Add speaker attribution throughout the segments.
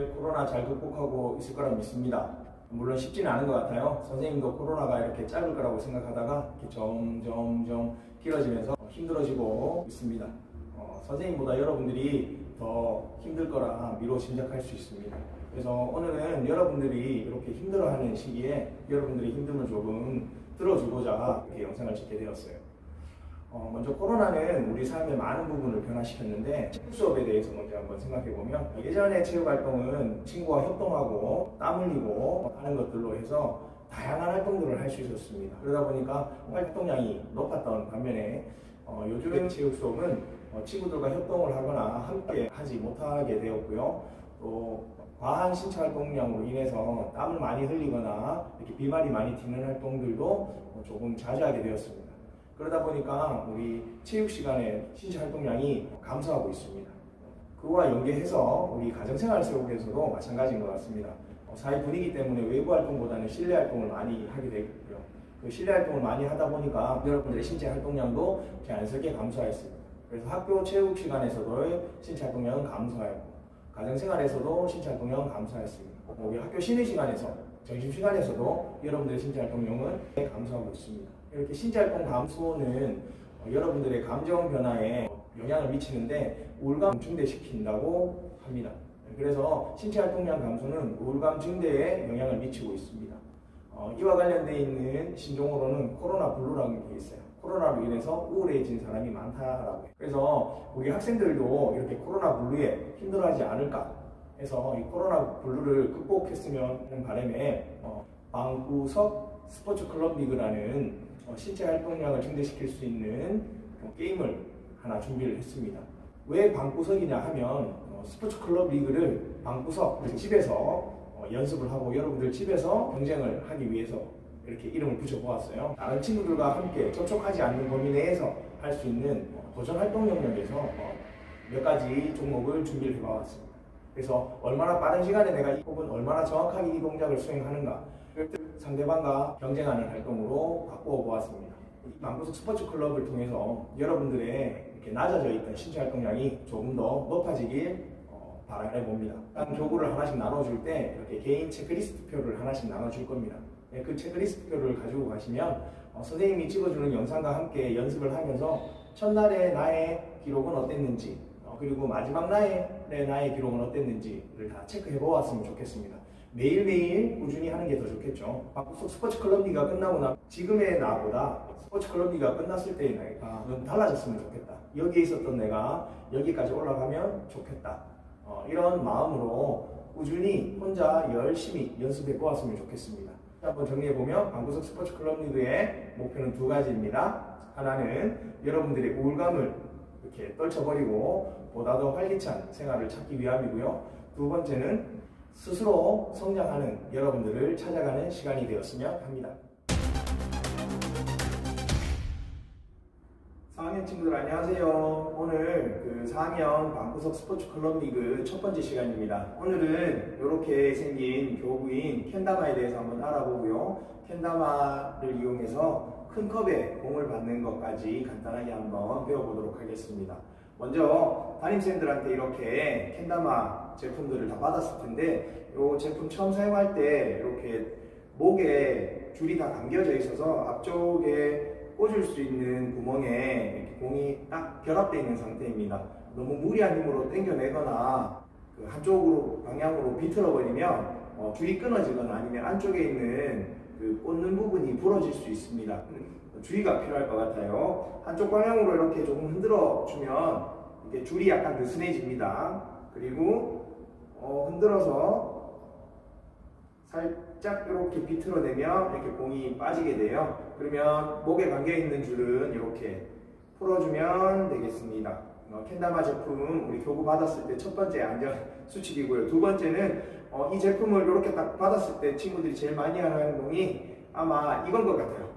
Speaker 1: 여러분들 코로나 잘 극복하고 있을 거라 믿습니다. 물론 쉽지는 않은 것 같아요. 선생님도 코로나가 이렇게 짧을 거라고 생각하다가 이렇게 점점 길어지면서 힘들어지고 있습니다. 선생님보다 여러분들이 더 힘들 거라 미로 짐작할 수 있습니다. 그래서 오늘은 여러분들이 이렇게 힘들어하는 시기에 여러분들의 힘듦을 조금 들어주고자 이렇게 영상을 찍게 되었어요. 먼저 코로나는 우리 삶의 많은 부분을 변화시켰는데 체육 수업에 대해서 먼저 한번 생각해보면 예전에 체육활동은 친구와 협동하고 땀 흘리고 하는 것들로 해서 다양한 활동들을 할 수 있었습니다. 그러다 보니까 활동량이 높았던 반면에 요즘 체육 수업은 친구들과 협동을 하거나 함께 하지 못하게 되었고요. 또 과한 신체 활동량으로 인해서 땀을 많이 흘리거나 이렇게 비말이 많이 튀는 활동들도 조금 자제하게 되었습니다. 그러다 보니까 우리 체육 시간에 신체 활동량이 감소하고 있습니다. 그와 연계해서 우리 가정생활 속에서도 마찬가지인 것 같습니다. 사회 분위기 때문에 외부 활동보다는 실내 활동을 많이 하게 되고요. 그 실내 활동을 많이 하다 보니까 여러분들의 신체 활동량도 자연스럽게 감소하였습니다. 그래서 학교 체육 시간에서도 신체 활동량은 감소하였고 가정생활에서도 신체 활동량은 감소하였습니다. 우리 학교 쉬는 시간에서 점심시간에서도 여러분들의 신체 활동량은 감소하고 있습니다. 이렇게 신체 활동 감소는 여러분들의 감정 변화에 영향을 미치는데 우울감 증대시킨다고 합니다. 그래서 신체 활동량 감소는 우울감 증대에 영향을 미치고 있습니다. 이와 관련되어 있는 신종으로는 코로나 블루라는 게 있어요. 코로나로 인해서 우울해진 사람이 많다라고 해요. 그래서 우리 학생들도 이렇게 코로나 블루에 힘들어하지 않을까 해서 이 코로나 블루를 극복했으면 하는 바람에 방구석 스포츠 클럽 리그라는 신체 활동량을 증대시킬 수 있는 게임을 하나 준비를 했습니다. 왜 방구석이냐 하면 스포츠 클럽 리그를 방구석 집에서 연습을 하고 여러분들 집에서 경쟁을 하기 위해서 이렇게 이름을 붙여보았어요. 다른 친구들과 함께 접촉하지 않는 범위 내에서 할 수 있는 도전 활동 영역에서 몇 가지 종목을 준비를 해봤습니다. 그래서 얼마나 빠른 시간에 내가 혹은 얼마나 정확하게 이 동작을 수행하는가 상대방과 경쟁하는 활동으로 바꾸어 보았습니다. 방구석 스포츠 클럽을 통해서 여러분들의 이렇게 낮아져 있던 신체 활동량이 조금 더 높아지길 바라해 봅니다. 교구를 하나씩 나눠줄 때 이렇게 개인 체크리스트표를 하나씩 나눠줄 겁니다. 그 체크리스트표를 가지고 가시면 선생님이 찍어주는 영상과 함께 연습을 하면서 첫날의 나의 기록은 어땠는지 그리고 마지막 날의 나의 기록은 어땠는지를 다 체크해 보았으면 좋겠습니다. 매일매일 꾸준히 하는 게 더 좋겠죠. 방구석 스포츠 클럽 리그가 끝나고 나 지금의 나보다 스포츠 클럽 리그가 끝났을 때의 나가 좀 달라졌으면 좋겠다. 여기에 있었던 내가 여기까지 올라가면 좋겠다. 이런 마음으로 꾸준히 혼자 열심히 연습해 보았으면 좋겠습니다. 한번 정리해보면 방구석 스포츠 클럽 리그의 목표는 두 가지입니다. 하나는 여러분들의 우울감을 이렇게 떨쳐버리고 보다 더 활기찬 생활을 찾기 위함이고요. 두 번째는 스스로 성장하는 여러분들을 찾아가는 시간이 되었으면 합니다. 4학년 친구들 안녕하세요. 오늘 4학년 방구석 스포츠 클럽 리그 첫 번째 시간입니다. 오늘은 이렇게 생긴 교구인 캔다마에 대해서 한번 알아보고요. 캔다마를 이용해서 큰 컵에 공을 받는 것까지 간단하게 한번 배워보도록 하겠습니다. 먼저 담임쌤들한테 이렇게 캔다마 제품들을 다 받았을 텐데 이 제품 처음 사용할 때 이렇게 목에 줄이 다 감겨져 있어서 앞쪽에 꽂을 수 있는 구멍에 이렇게 공이 딱 결합되어 있는 상태입니다. 너무 무리한 힘으로 당겨내거나 한쪽으로 방향으로 비틀어 버리면 줄이 끊어지거나 아니면 안쪽에 있는 꽂는 부분이 부러질 수 있습니다. 주의가 필요할 것 같아요. 한쪽 방향으로 이렇게 조금 흔들어 주면 이렇게 줄이 약간 느슨해집니다. 그리고 흔들어서 살짝 이렇게 비틀어내면 이렇게 공이 빠지게 돼요. 그러면 목에 감겨있는 줄은 이렇게 풀어주면 되겠습니다. 캔다마 제품 우리 교구 받았을 때 첫 번째 안전 수칙이고요. 두 번째는 이 제품을 이렇게 딱 받았을 때 친구들이 제일 많이 하는 행동이 아마 이건 것 같아요.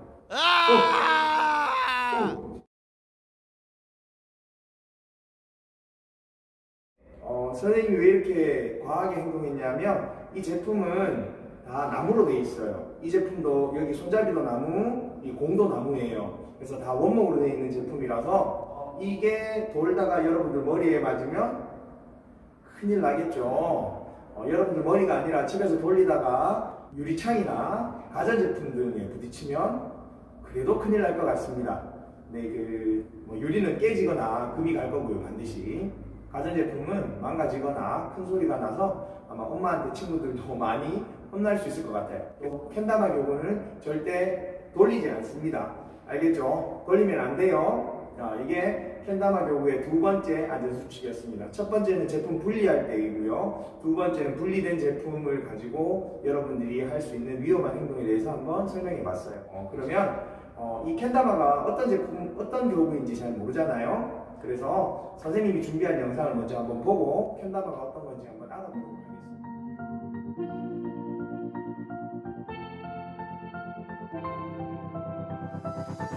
Speaker 1: 선생님이 왜 이렇게 과하게 행동했냐면 이 제품은 다 나무로 되어 있어요. 이 제품도 여기 손잡이도 나무, 이 공도 나무예요. 그래서 다 원목으로 되어 있는 제품이라서 이게 돌다가 여러분들 머리에 맞으면 큰일 나겠죠. 여러분들 머리가 아니라 집에서 돌리다가 유리창이나 가전제품 등에 부딪히면 그래도 큰일 날 것 같습니다. 네, 뭐 유리는 깨지거나 금이 갈 거고요, 반드시. 가전제품은 망가지거나 큰 소리가 나서 아마 엄마한테 친구들도 많이 혼날 수 있을 것 같아요. 캔다마 교구는 절대 돌리지 않습니다. 알겠죠? 돌리면 안 돼요. 이게 캔다마 교구의 두 번째 안전수칙이었습니다. 첫 번째는 제품 분리할 때이고요. 두 번째는 분리된 제품을 가지고 여러분들이 할 수 있는 위험한 행동에 대해서 한번 설명해 봤어요. 그러면 이 캔다마가 어떤 제품, 어떤 교구인지 잘 모르잖아요. 그래서 선생님이 준비한 영상을 먼저 한번 보고 캔다마가 어떤 건지 한번 알아보도록 하겠습니다.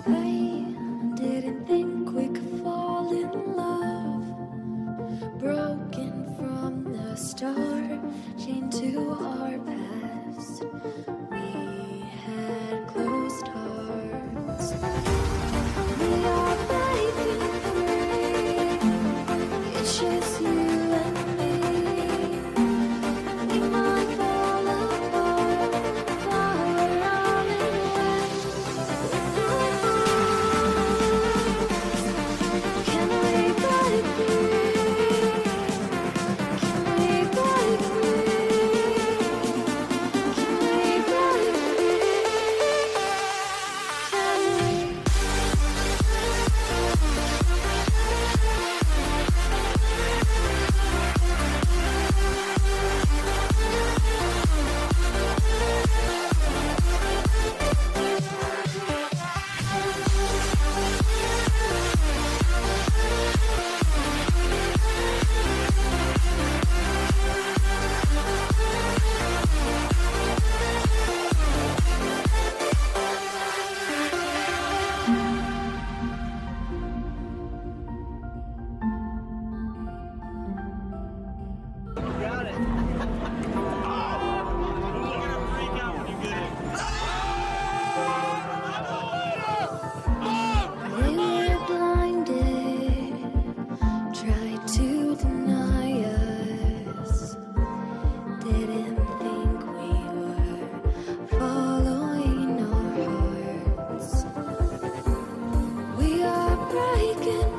Speaker 2: I didn't think we could fall in love. Broken from the start, chained to our past. We had closed hearts. We are breaking free. It's just you and me. We might fall apart, but we're running away. Can we break free? Can we break free? Can we break free? Can we? We were blinded, tried to deny us. Didn't think we were following our hearts. We are breaking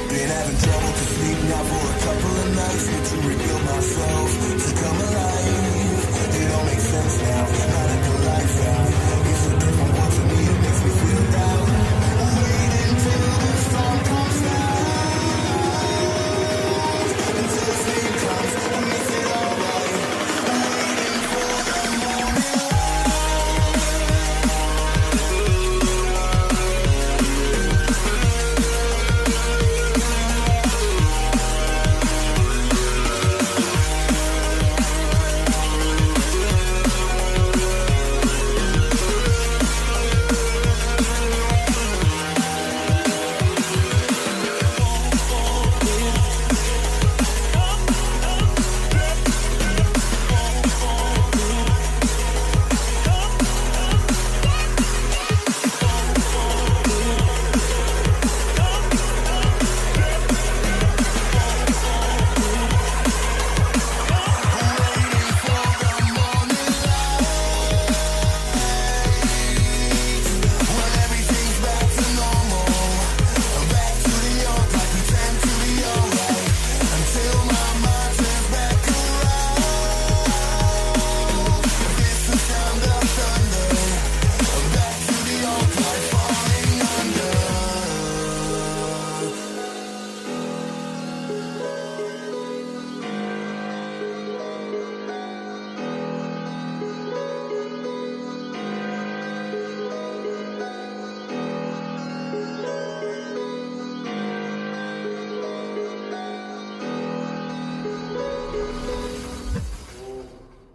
Speaker 3: Been having trouble to sleep now for a couple of nights. Need to rebuild myself, to come alive. It all makes sense now, radical lifestyle. It's a different world to me, it makes me feel down. Waiting till the storm comes down. Until sleep comes and makes it alright. Waiting for the morning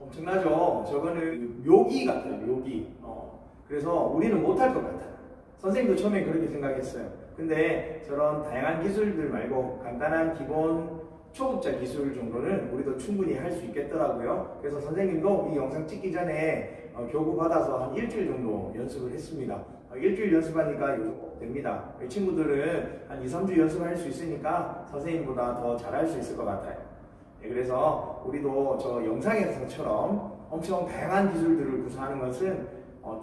Speaker 1: 엄청나죠? 저거는 묘기 같아요, 묘기. 그래서 우리는 못할 것 같아요. 선생님도 처음에 그렇게 생각했어요. 근데 저런 다양한 기술들 말고 간단한 기본 초급자 기술 정도는 우리도 충분히 할 수 있겠더라고요. 그래서 선생님도 이 영상 찍기 전에 교구 받아서 한 일주일 정도 연습을 했습니다. 일주일 연습하니까 요즘 됩니다. 이 친구들은 한 2, 3주 연습할 수 있으니까 선생님보다 더 잘할 수 있을 것 같아요. 네, 그래서 우리도 저 영상에서처럼 엄청 다양한 기술들을 구사하는 것은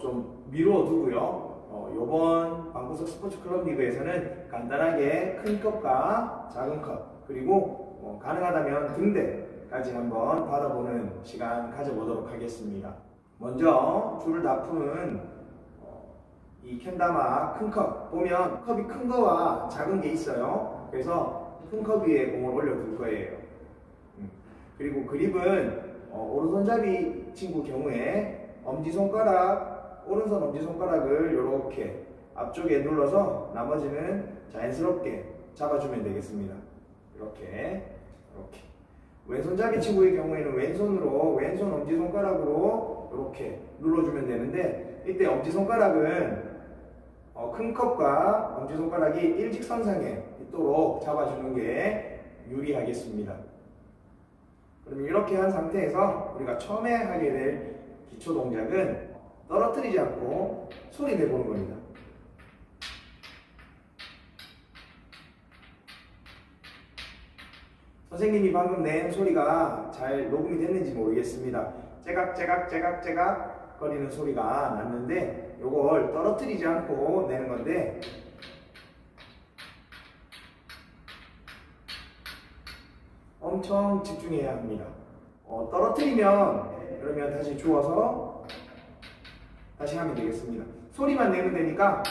Speaker 1: 좀 미루어 두고요. 이번 방구석 스포츠 클럽 리그에서는 간단하게 큰 컵과 작은 컵 그리고 가능하다면 등대까지 한번 받아보는 시간 가져보도록 하겠습니다. 먼저 줄을 다 푸는 이 캔다마 큰 컵 보면 컵이 큰 거와 작은 게 있어요. 그래서 큰 컵 위에 공을 올려둘 거예요. 그리고 그립은 오른손잡이 친구 경우에 엄지손가락, 오른손 엄지손가락을 이렇게 앞쪽에 눌러서 나머지는 자연스럽게 잡아주면 되겠습니다. 이렇게 왼손잡이 친구의 경우에는 왼손으로 왼손 엄지손가락으로 이렇게 눌러주면 되는데 이때 엄지손가락은 큰 컵과 엄지손가락이 일직선상에 있도록 잡아주는 게 유리하겠습니다. 그럼 이렇게 한 상태에서 우리가 처음에 하게 될 기초 동작은 떨어뜨리지 않고 소리 내보는 겁니다. 선생님이 방금 낸 소리가 잘 녹음이 됐는지 모르겠습니다. 째각째각 거리는 소리가 났는데 요걸 떨어뜨리지 않고 내는 건데 엄청 집중해야 합니다. 떨어뜨리면 그러면 다시 주워서 다시 하면 되겠습니다. 소리만 내면 되니까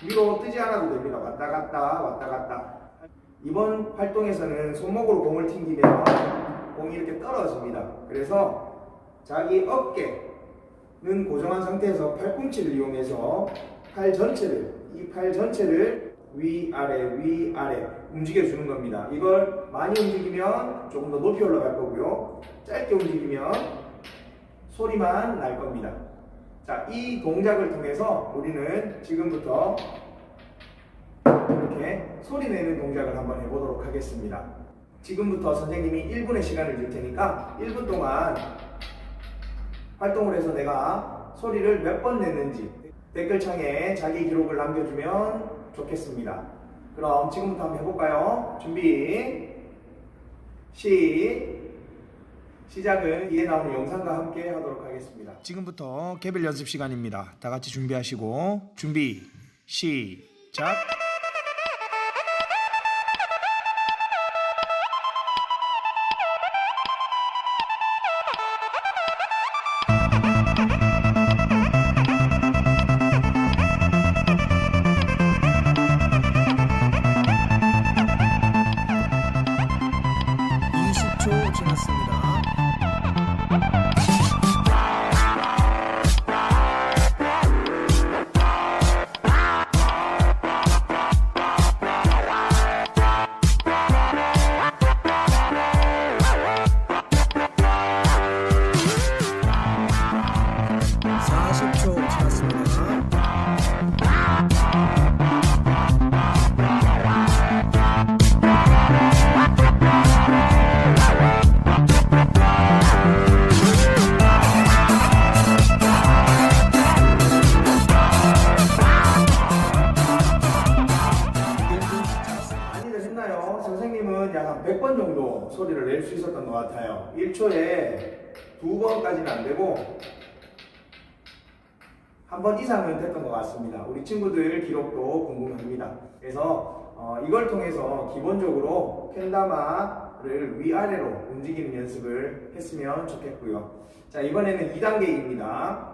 Speaker 1: 위로 뜨지 않아도 됩니다. 왔다 갔다. 이번 활동에서는 손목으로 공을 튕기면 공이 이렇게 떨어집니다. 그래서 자기 어깨는 고정한 상태에서 팔꿈치를 이용해서 이 팔 전체를 위아래 움직여 주는 겁니다. 이걸 많이 움직이면 조금 더 높이 올라갈 거고요. 짧게 움직이면 소리만 날 겁니다. 자, 이 동작을 통해서 우리는 지금부터 이렇게 소리 내는 동작을 한번 해보도록 하겠습니다. 지금부터 선생님이 1분의 시간을 줄 테니까 1분 동안 활동을 해서 내가 소리를 몇 번 냈는지 댓글창에 자기 기록을 남겨주면 좋겠습니다. 그럼 지금부터 한번 해볼까요? 준비 시작은 뒤에 나오는 영상과 함께 하도록 하겠습니다. 지금부터 개별 연습 시간입니다. 다 같이 준비하시고 준비 시작. 지났습니다. 40초 지났습니다. 100번 정도 소리를 낼 수 있었던 것 같아요. 1초에 2번까지는 안 되고 한 번 이상은 됐던 것 같습니다. 우리 친구들 기록도 궁금합니다. 그래서 이걸 통해서 기본적으로 캔다마를 위아래로 움직이는 연습을 했으면 좋겠고요. 자, 이번에는 2단계입니다.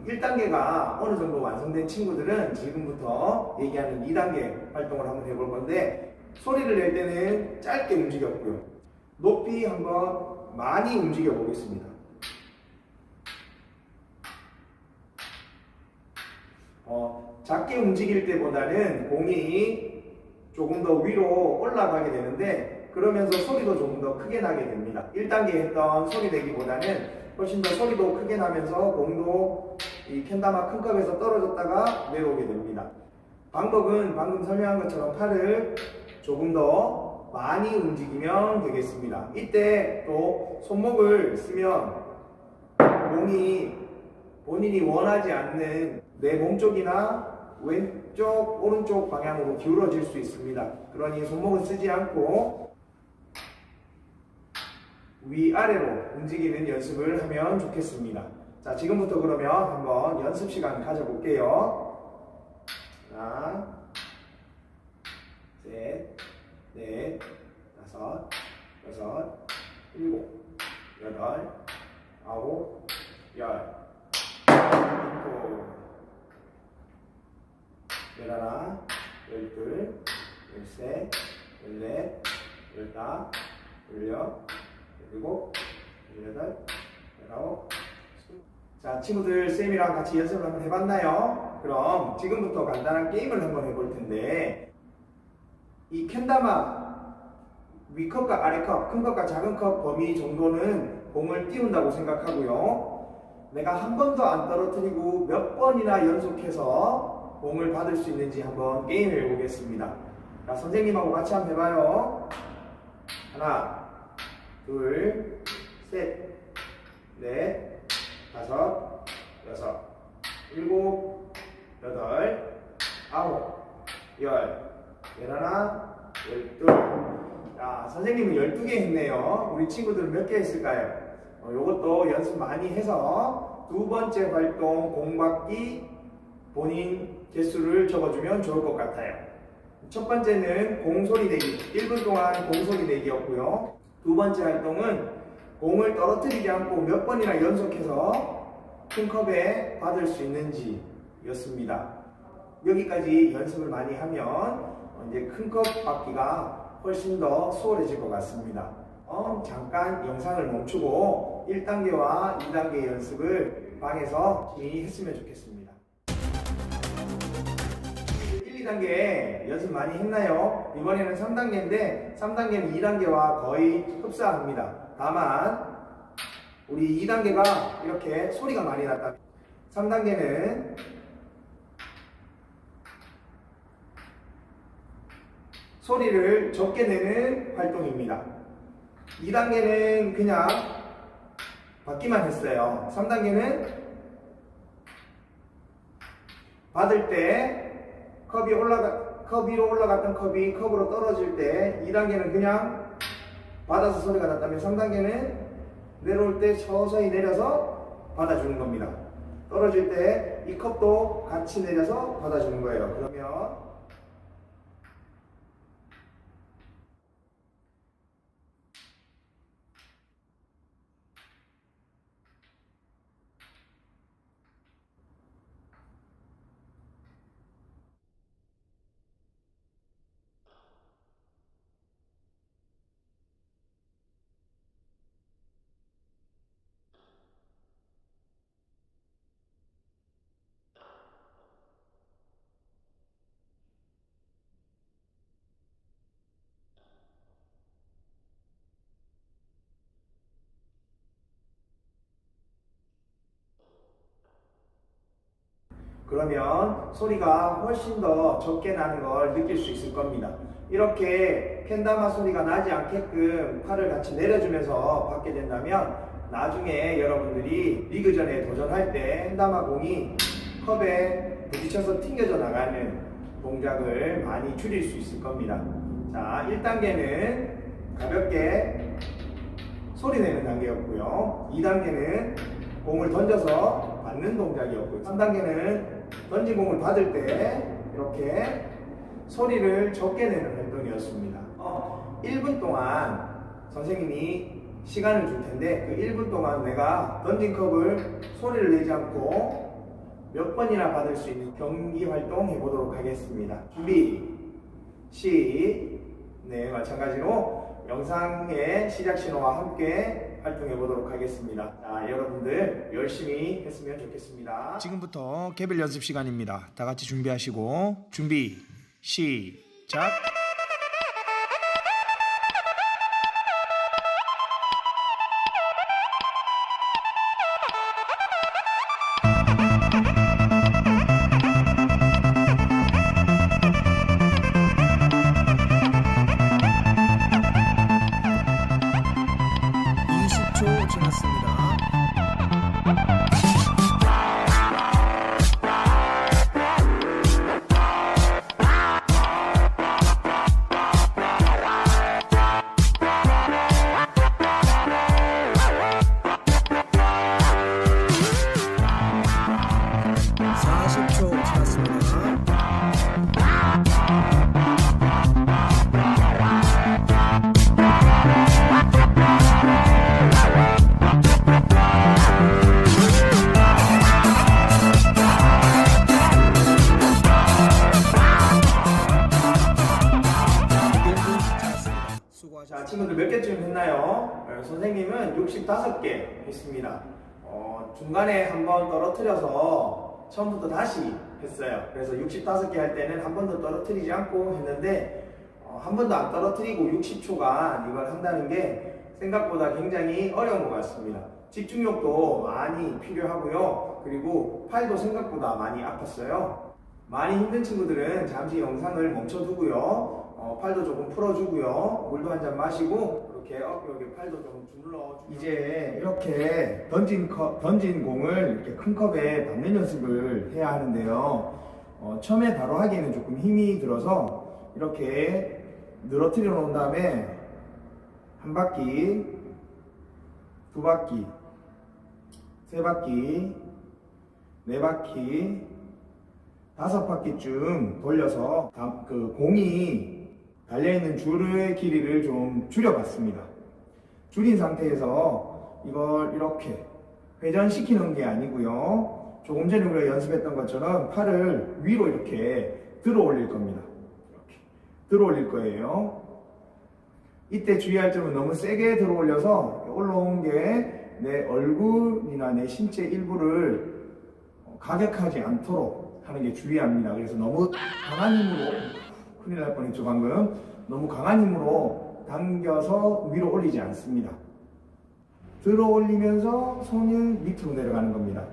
Speaker 1: 1단계가 어느 정도 완성된 친구들은 지금부터 얘기하는 2단계 활동을 한번 해볼 건데 소리를 낼 때는 짧게 움직였고요. 높이 한번 많이 움직여 보겠습니다. 작게 움직일 때보다는 공이 조금 더 위로 올라가게 되는데 그러면서 소리도 조금 더 크게 나게 됩니다. 1단계 했던 소리 내기보다는 훨씬 더 소리도 크게 나면서 공도 이 캔다마 큰 컵에서 떨어졌다가 내려오게 됩니다. 방법은 방금 설명한 것처럼 팔을 조금 더 많이 움직이면 되겠습니다. 이때 또 손목을 쓰면 공이 본인이 원하지 않는 내 몸 쪽이나 왼쪽, 오른쪽 방향으로 기울어질 수 있습니다. 그러니 손목을 쓰지 않고 위아래로 움직이는 연습을 하면 좋겠습니다. 자, 지금부터 그러면 한번 연습 시간 가져볼게요. 하나, 셋, 넷, 다섯, 여섯, 일곱, 여덟, 아홉, 열, 일곱, 열하나, 열둘, 열셋, 열넷, 열다, 열여, 열일곱, 열여덟, 열아홉. 자, 친구들 쌤이랑 같이 연습을 한번 해봤나요? 그럼 지금부터 간단한 게임을 한번 해볼 텐데, 이 캔다마 위컵과 아래컵, 큰 컵과 작은 컵 범위 정도는 공을 띄운다고 생각하고요. 내가 한 번도 안 떨어뜨리고 몇 번이나 연속해서 공을 받을 수 있는지 한번 게임을 해보겠습니다. 자, 선생님하고 같이 한번 해봐요. 하나, 둘, 셋, 넷, 다섯, 여섯, 일곱, 여덟, 아홉, 열, 열하나, 열둘. 자, 선생님은 12개 했네요. 우리 친구들은 몇 개 했을까요? 요것도 연습 많이 해서 두 번째 활동 공받기 본인 개수를 적어주면 좋을 것 같아요. 첫 번째는 공소리 내기, 1분 동안 공소리 내기였고요. 두 번째 활동은 공을 떨어뜨리지 않고 몇 번이나 연속해서 큰 컵에 받을 수 있는지 였습니다. 여기까지 연습을 많이 하면 이제 큰 컵 받기가 훨씬 더 수월해질 것 같습니다. 잠깐 영상을 멈추고 1단계와 2단계 연습을 방에서 열심히 했으면 좋겠습니다. 1, 2단계 연습 많이 했나요? 이번에는 3단계인데 3단계는 2단계와 거의 흡사합니다. 다만 우리 2단계가 이렇게 소리가 많이 났다. 3단계는 소리를 적게 내는 활동입니다. 2단계는 그냥 받기만 했어요. 3단계는 받을 때 컵 위로 올라갔던 컵이 컵으로 떨어질 때 2단계는 그냥 받아서 소리가 났다면 3단계는 내려올 때 서서히 내려서 받아주는 겁니다. 떨어질 때 이 컵도 같이 내려서 받아주는 거예요. 그러면 그러면 소리가 훨씬 더 적게 나는 걸 느낄 수 있을 겁니다. 이렇게 캔다마 소리가 나지 않게끔 팔을 같이 내려주면서 받게 된다면 나중에 여러분들이 리그전에 도전할 때 캔다마 공이 컵에 부딪혀서 튕겨져 나가는 동작을 많이 줄일 수 있을 겁니다. 자, 1단계는 가볍게 소리 내는 단계였고요. 2단계는 공을 던져서 받는 동작이었고요. 3단계는 던진 공을 받을 때 이렇게 소리를 적게 내는 활동이었습니다. 1분 동안 선생님이 시간을 줄 텐데 그 1분 동안 내가 던진 컵을 소리를 내지 않고 몇 번이나 받을 수 있는 경기 활동 해보도록 하겠습니다. 준비, 네, 마찬가지로 영상의 시작 신호와 함께 활동해 보도록 하겠습니다. 자, 여러분들 열심히 했으면 좋겠습니다. 지금부터 개별 연습 시간입니다. 다 같이 준비하시고 준비, 시작! 친구들 몇 개쯤 했나요? 선생님은 65개 했습니다. 중간에 한번 떨어뜨려서 처음부터 다시 했어요. 그래서 65개 할 때는 한 번도 떨어뜨리지 않고 했는데 한 번도 안 떨어뜨리고 60초간 이걸 한다는 게 생각보다 굉장히 어려운 것 같습니다. 집중력도 많이 필요하고요. 그리고 팔도 생각보다 많이 아팠어요. 많이 힘든 친구들은 잠시 영상을 멈춰두고요. 팔도 조금 풀어주고요. 물도 한 잔 마시고 이렇게 여기 팔도 좀 주물러. 이제 이렇게 던진 공을 이렇게 큰 컵에 담는 연습을 해야 하는데요. 처음에 바로 하기에는 조금 힘이 들어서 이렇게 늘어뜨려 놓은 다음에 한 바퀴, 두 바퀴, 세 바퀴, 네 바퀴, 다섯 바퀴쯤 돌려서 그 공이 달려있는 줄의 길이를 좀 줄여봤습니다. 줄인 상태에서 이걸 이렇게 회전시키는 게 아니고요. 조금 전에 우리가 연습했던 것처럼 팔을 위로 이렇게 들어 올릴 겁니다. 이렇게 들어 올릴 거예요. 이때 주의할 점은 너무 세게 들어 올려서 올라온 게 내 얼굴이나 내 신체 일부를 가격하지 않도록 하는 게 주의합니다. 그래서 너무 강한 힘으로, 큰일 날 뻔했죠 방금. 너무 강한 힘으로 당겨서 위로 올리지 않습니다. 들어 올리면서 손이 밑으로 내려가는 겁니다.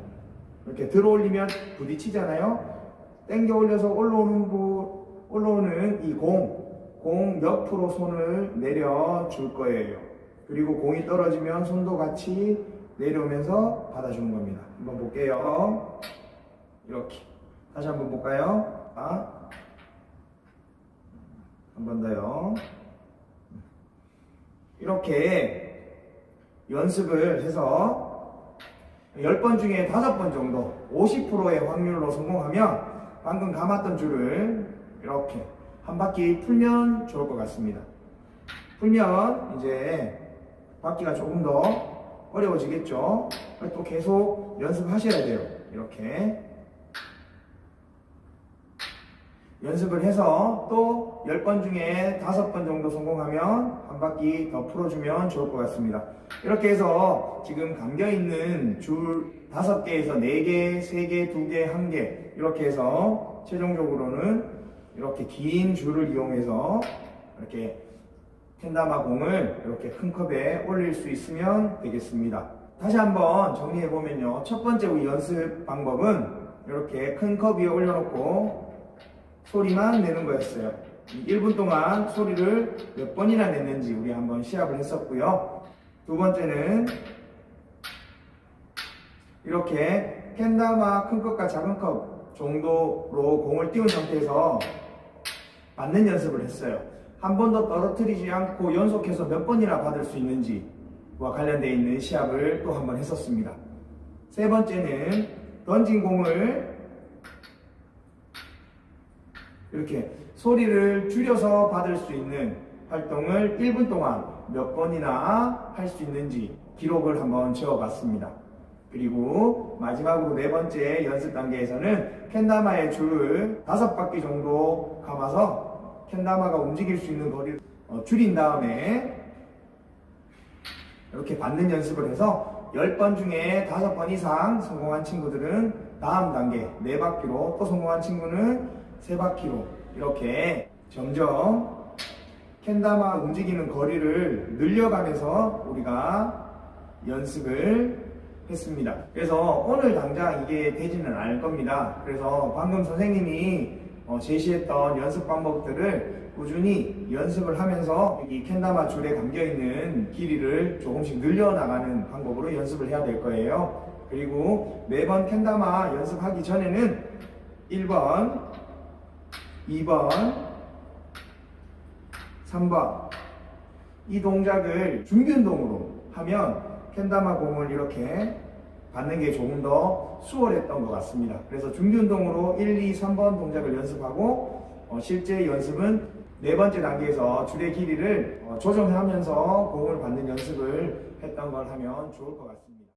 Speaker 1: 이렇게 들어 올리면 부딪히잖아요. 당겨 올려서 올라오는 이 공 옆으로 손을 내려줄 거예요. 그리고 공이 떨어지면 손도 같이 내려오면서 받아주는 겁니다. 한번 볼게요. 이렇게 다시 한번 볼까요? 한 번 더요. 이렇게 연습을 해서 10번 중에 5번 정도 50%의 확률로 성공하면 방금 감았던 줄을 이렇게 한 바퀴 풀면 좋을 것 같습니다. 풀면 이제 받기가 조금 더 어려워지겠죠. 또 계속 연습하셔야 돼요. 이렇게 연습을 해서 또 10번 중에 5번 정도 성공하면 한 바퀴 더 풀어주면 좋을 것 같습니다. 이렇게 해서 지금 감겨있는 줄 5개에서 4개, 3개, 2개, 1개 이렇게 해서 최종적으로는 이렇게 긴 줄을 이용해서 이렇게 캔다마 공을 이렇게 큰 컵에 올릴 수 있으면 되겠습니다. 다시 한번 정리해보면요. 첫 번째 우리 연습 방법은 이렇게 큰 컵 위에 올려놓고 소리만 내는 거였어요. 1분 동안 소리를 몇 번이나 냈는지 우리 한번 시합을 했었고요. 두 번째는 이렇게 캔다마 큰 컵과 작은 컵 정도로 공을 띄운 상태에서 받는 연습을 했어요. 한 번도 떨어뜨리지 않고 연속해서 몇 번이나 받을 수 있는지와 관련되어 있는 시합을 또 한 번 했었습니다. 세 번째는 던진 공을 이렇게 소리를 줄여서 받을 수 있는 활동을 1분 동안 몇 번이나 할 수 있는지 기록을 한번 재어봤습니다. 그리고 마지막으로 네 번째 연습 단계에서는 캔다마의 줄을 5바퀴 정도 감아서 캔다마가 움직일 수 있는 거리를 줄인 다음에 이렇게 받는 연습을 해서 10번 중에 5번 이상 성공한 친구들은 다음 단계 4바퀴로, 또 성공한 친구는 3바퀴로 이렇게 점점 캔다마 움직이는 거리를 늘려가면서 우리가 연습을 했습니다. 그래서 오늘 당장 이게 되지는 않을 겁니다. 그래서 방금 선생님이 제시했던 연습 방법들을 꾸준히 연습을 하면서 이 캔다마 줄에 감겨있는 길이를 조금씩 늘려나가는 방법으로 연습을 해야 될 거예요. 그리고 매번 캔다마 연습하기 전에는 1번, 2번, 3번 이 동작을 준비 운동으로 하면 캔다마 공을 이렇게 받는 게 조금 더 수월했던 것 같습니다. 그래서 준비 운동으로 1, 2, 3번 동작을 연습하고 실제 연습은 네 번째 단계에서 줄의 길이를 조정하면서 공을 받는 연습을 했던 걸 하면 좋을 것 같습니다.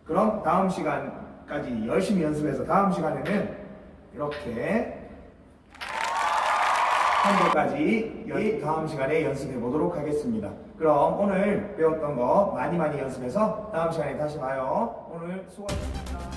Speaker 1: 그럼 다음 시간까지 열심히 연습해서 다음 시간에는 이렇게 한번까지 다음 시간에 연습해 보도록 하겠습니다. 그럼 오늘 배웠던 거 많이 연습해서 다음 시간에 다시 봐요. 오늘 수고하셨습니다.